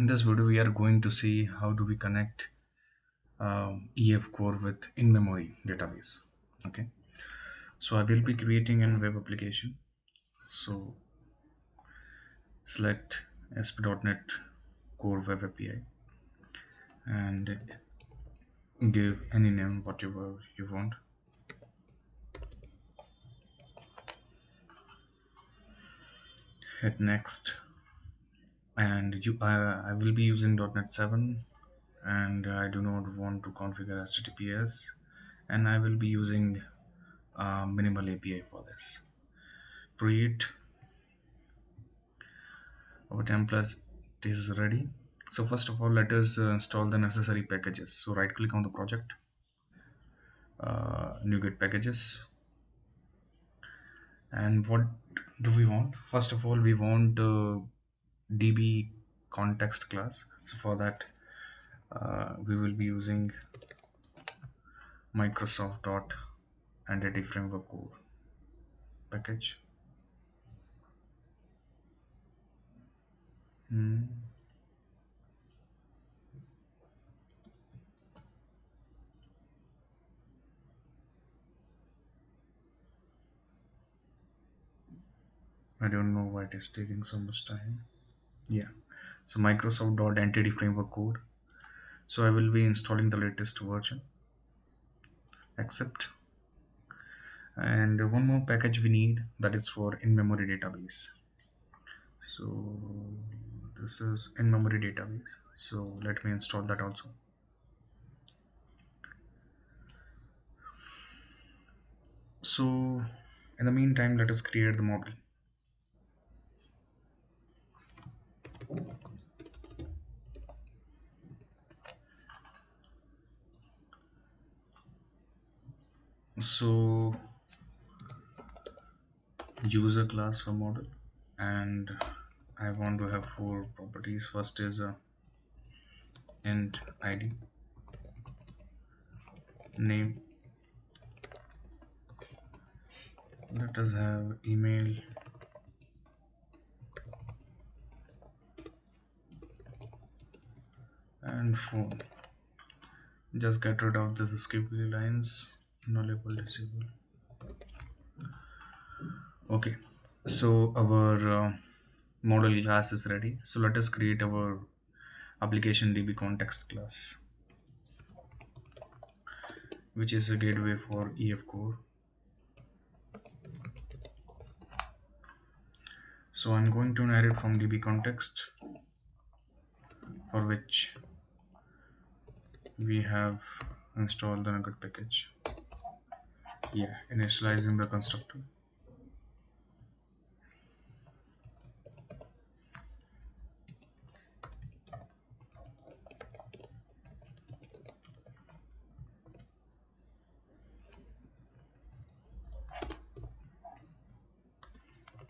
In this video, we are going to see how do we connect EFCore with InMemory Database. Okay, so I will be creating a web application. So select ASP.NET Core Web API and give any name whatever you want. Hit next, and I will be using .NET 7, and I do not want to configure HTTPS, and I will be using minimal API for this. Create. Our template is ready. So first of all, let us install the necessary packages. So right click on the project, NuGet packages, and what do we want? First of all, we want DB context class. So for that, we will be using Microsoft dot Entity Framework Core package. I don't know why it is taking so much time. Yeah, so Microsoft dot Entity Framework Core. So I will be installing the latest version. Accept. And one more package we need, that is for in-memory database. So this is in-memory database, so let me install that also. So in the meantime, let us create the model. So user class for model, and I want to have 4 properties. First is int id, name, let us have email, and phone. Just get rid of this squiggly lines, nullable, disable. Okay, so our model class is ready. So let us create our application DB context class, which is a gateway for EFCore. So I'm going to inherit from DB context, for which we have installed the NuGet package. Yeah, initializing the constructor.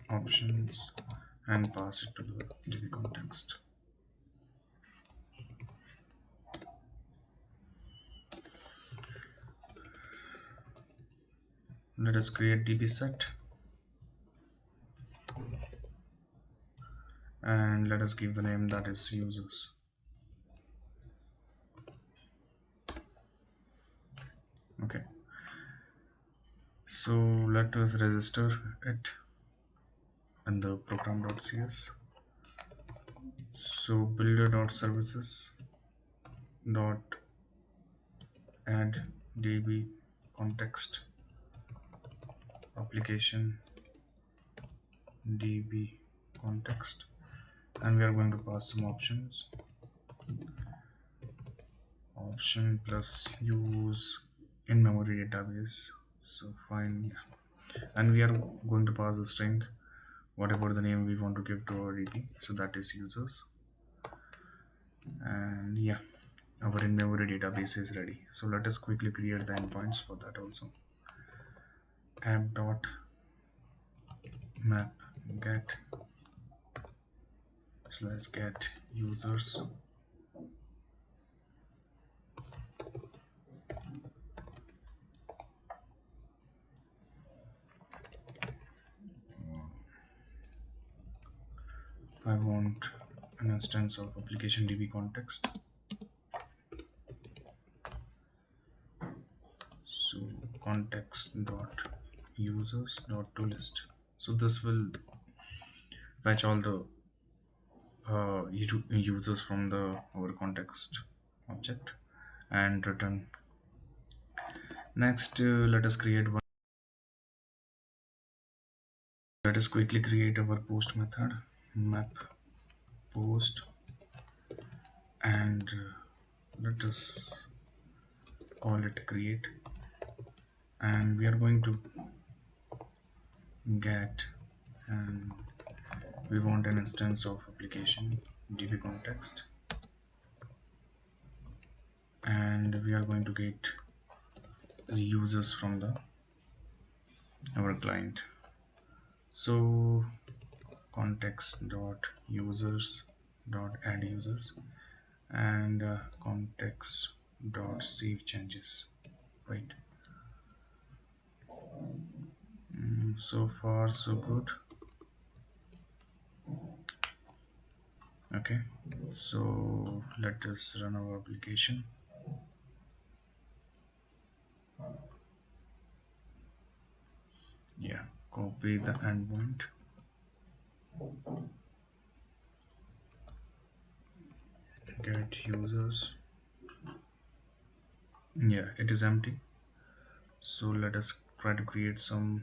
Options, and pass it to the DB context. Let us create DB set, and let us give the name that is users. Okay, so let us register it in the program.cs. So builder.services dot add db context application db context, and we are going to pass some options. Option plus use in-memory database. So fine, yeah. And we are going to pass the string, whatever the name we want to give to our DB, so that is users. And yeah, our in-memory database is ready. So let us quickly create the endpoints for that also. App.map get / get users, I want an instance of application db context. So context dot users dot to list. So this will fetch all the users from the our context object and return. Next, let us create one. Let us quickly create our post method, map post, and let us call it create, and we are going to get, and we want an instance of application db context, and we are going to get the users from the our client. So context dot users dot add users, and context dot save changes, right? So far so good. Okay, so let us run our application. Yeah, copy the endpoint, get users. Yeah, it is empty. So let us try to create some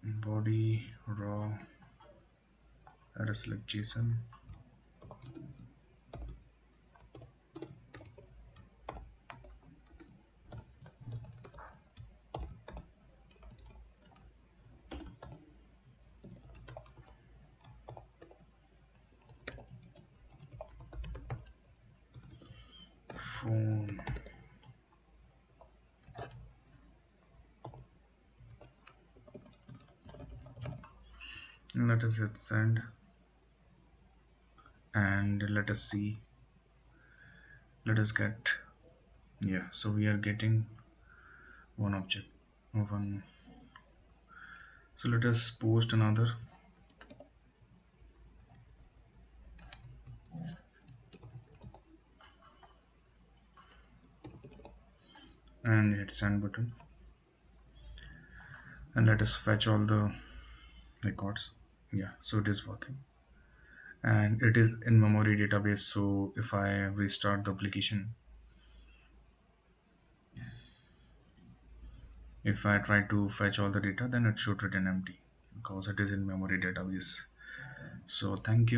body raw. Let us select JSON. Phone. And let us hit send, and let us see. Let us get, yeah, so we are getting one object, one. So let us post another, and hit send button, and let us fetch all the records. Yeah, so it is working, and it is in memory database. So if I restart the application, if I try to fetch all the data, then it should return empty because it is in memory database. So thank you.